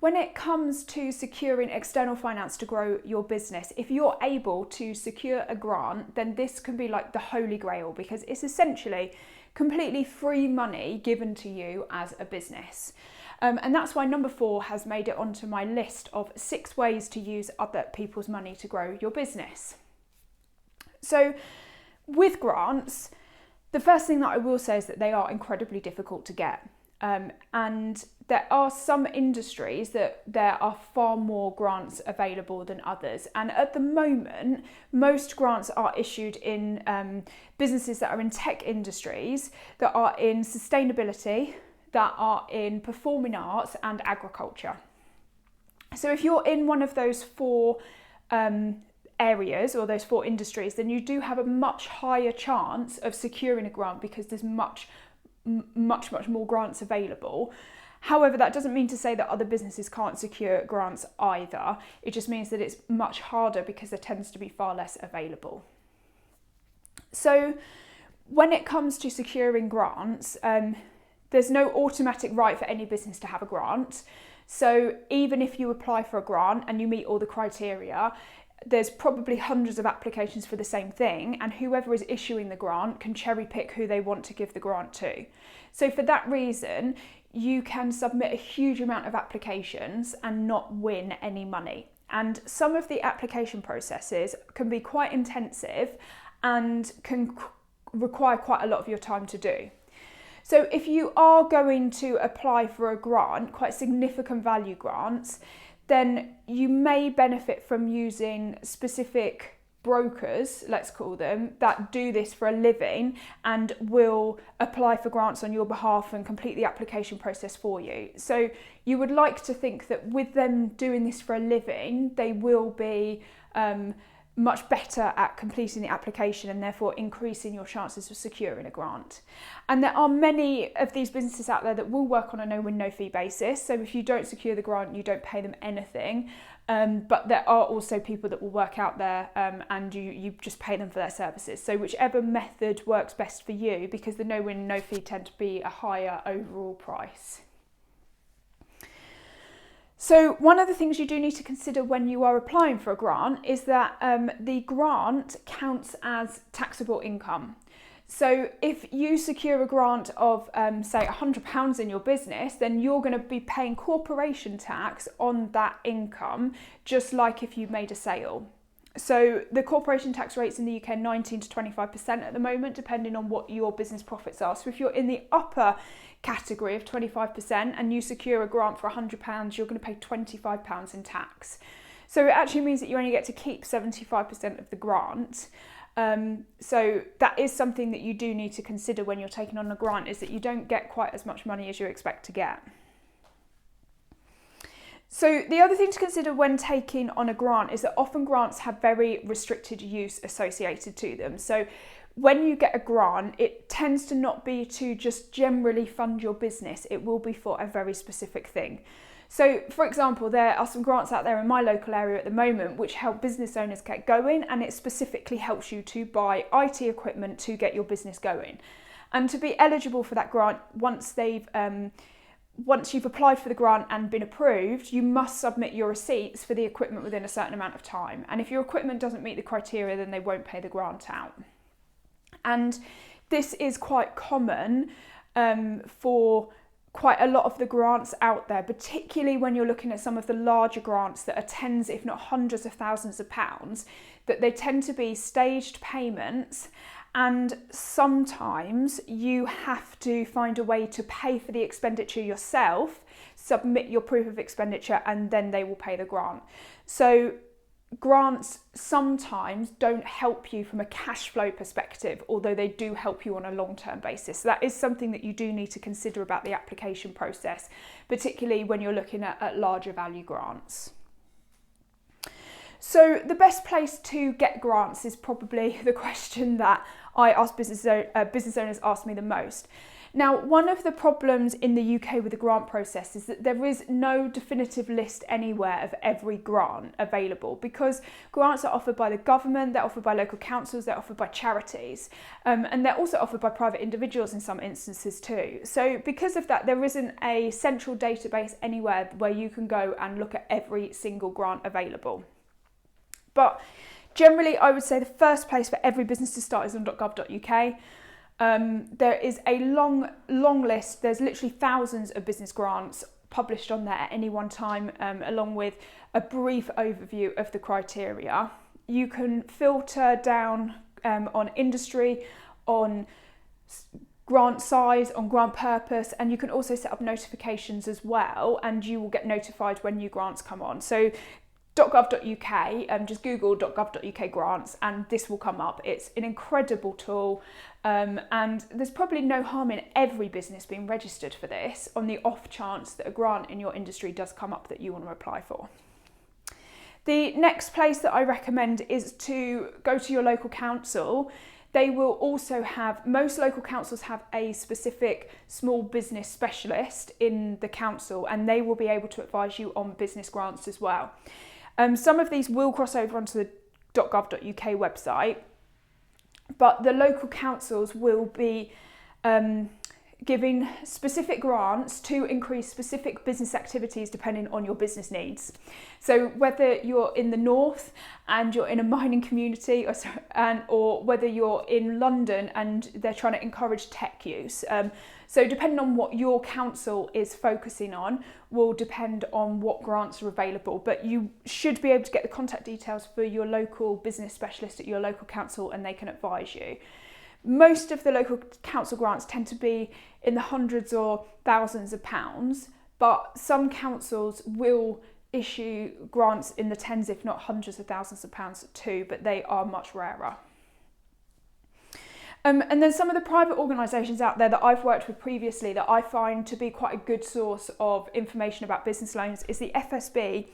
When it comes to securing external finance to grow your business, if you're able to secure a grant, then this can be like the holy grail, because it's essentially completely free money given to you as a business. And that's why number 4 has made it onto my list of 6 ways to use other people's money to grow your business. So with grants, the first thing that I will say is that they are incredibly difficult to get. And there are some industries that there are far more grants available than others. And at the moment, most grants are issued in businesses that are in tech industries, that are in sustainability, that are in performing arts and agriculture. So if you're in one of those 4 areas or those 4 industries, then you do have a much higher chance of securing a grant, because there's much more grants available. However, that doesn't mean to say that other businesses can't secure grants either. It just means that it's much harder because there tends to be far less available. So when it comes to securing grants, there's no automatic right for any business to have a grant. So even if you apply for a grant and you meet all the criteria, there's probably hundreds of applications for the same thing, and whoever is issuing the grant can cherry pick who they want to give the grant to. So for that reason, you can submit a huge amount of applications and not win any money. And some of the application processes can be quite intensive and can require quite a lot of your time to do. So if you are going to apply for a grant, quite significant value grants, then you may benefit from using specific brokers, let's call them, that do this for a living and will apply for grants on your behalf and complete the application process for you. So you would like to think that with them doing this for a living, they will be much better at completing the application and therefore increasing your chances of securing a grant. And there are many of these businesses out there that will work on a no-win, no-fee basis. So if you don't secure the grant, you don't pay them anything. But there are also people that will work out there and you just pay them for their services. So whichever method works best for you, because the no-win, no-fee tend to be a higher overall price. So one of the things you do need to consider when you are applying for a grant is that the grant counts as taxable income. So if you secure a grant of, say, £100 in your business, then you're going to be paying corporation tax on that income, just like if you made a sale. So the corporation tax rates in the UK are 19 to 25% at the moment, depending on what your business profits are. So if you're in the upper category of 25% and you secure a grant for £100, you're going to pay £25 in tax. So it actually means that you only get to keep 75% of the grant. So that is something that you do need to consider when you're taking on a grant, is that you don't get quite as much money as you expect to get. So the other thing to consider when taking on a grant is that often grants have very restricted use associated to them. So when you get a grant, it tends to not be to just generally fund your business. It will be for a very specific thing. So for example, there are some grants out there in my local area at the moment which help business owners get going, and it specifically helps you to buy IT equipment to get your business going. And to be eligible for that grant, once you've applied for the grant and been approved, you must submit your receipts for the equipment within a certain amount of time. And if your equipment doesn't meet the criteria, then they won't pay the grant out. And this is quite common for quite a lot of the grants out there, particularly when you're looking at some of the larger grants that are tens, if not hundreds of thousands of pounds, that they tend to be staged payments. And sometimes you have to find a way to pay for the expenditure yourself, submit your proof of expenditure, and then they will pay the grant. So grants sometimes don't help you from a cash flow perspective, although they do help you on a long-term basis. So that is something that you do need to consider about the application process, particularly when you're looking at larger value grants. So the best place to get grants is probably the question that I ask business owners ask me the most. Now, one of the problems in the UK with the grant process is that there is no definitive list anywhere of every grant available, because grants are offered by the government, they're offered by local councils, they're offered by charities, and they're also offered by private individuals in some instances too. So because of that, there isn't a central database anywhere where you can go and look at every single grant available. But generally, I would say the first place for every business to start is on .gov.uk. There is a long list. There's literally thousands of business grants published on there at any one time, along with a brief overview of the criteria. You can filter down on industry, on grant size, on grant purpose, and you can also set up notifications as well, and you will get notified when new grants come on. So .gov.uk, just Google .gov.uk grants and this will come up. It's an incredible tool, and there's probably no harm in every business being registered for this on the off chance that a grant in your industry does come up that you want to apply for. The next place that I recommend is to go to your local council. They will also have, most local councils have a specific small business specialist in the council, and they will be able to advise you on business grants as well. Some of these will cross over onto the .gov.uk website, but the local councils will be giving specific grants to increase specific business activities depending on your business needs. So whether you're in the north and you're in a mining community, or whether you're in London and they're trying to encourage tech use. So depending on what your council is focusing on will depend on what grants are available, but you should be able to get the contact details for your local business specialist at your local council and they can advise you. Most of the local council grants tend to be in the hundreds or thousands of pounds, but some councils will issue grants in the tens, if not hundreds of thousands of pounds too, but they are much rarer. And then some of the private organisations out there that I've worked with previously that I find to be quite a good source of information about business loans is the FSB,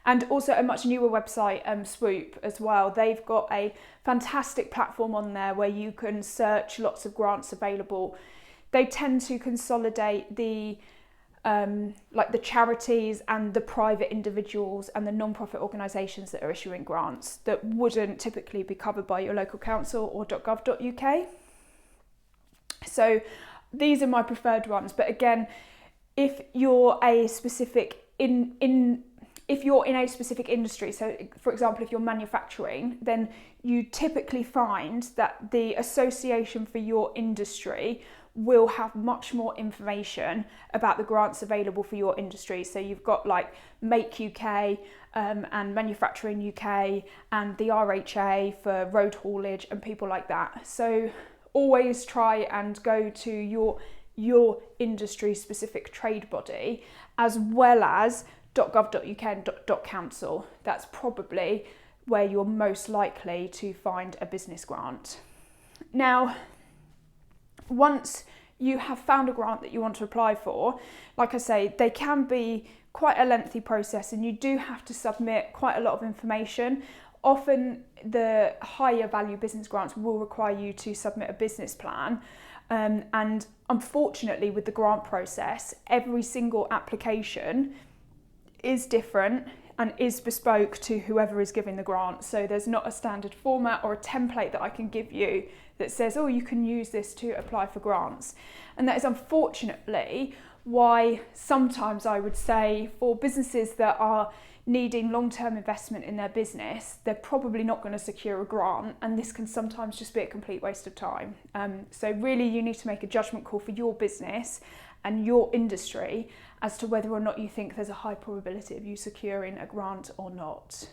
and also a much newer website, Swoop as well. They've got a fantastic platform on there where you can search lots of grants available. They tend to consolidate the like the charities and the private individuals and the non-profit organisations that are issuing grants that wouldn't typically be covered by your local council or .gov.uk. So these are my preferred ones. But again, if you're a specific if you're in a specific industry, so for example, if you're manufacturing, then you typically find that the association for your industry will have much more information about the grants available for your industry. So you've got like Make UK and Manufacturing UK and the RHA for road haulage and people like that. So always try and go to your industry specific trade body, as well as .gov.uk and .council. That's probably where you're most likely to find a business grant. Now, once you have found a grant that you want to apply for, like I say, they can be quite a lengthy process and you do have to submit quite a lot of information. Often the higher value business grants will require you to submit a business plan. And unfortunately with the grant process, every single application is different and is bespoke to whoever is giving the grant. So there's not a standard format or a template that I can give you that says, oh, you can use this to apply for grants. And that is unfortunately why sometimes I would say for businesses that are needing long-term investment in their business, they're probably not going to secure a grant, and this can sometimes just be a complete waste of time. So really you need to make a judgment call for your business and your industry as to whether or not you think there's a high probability of you securing a grant or not.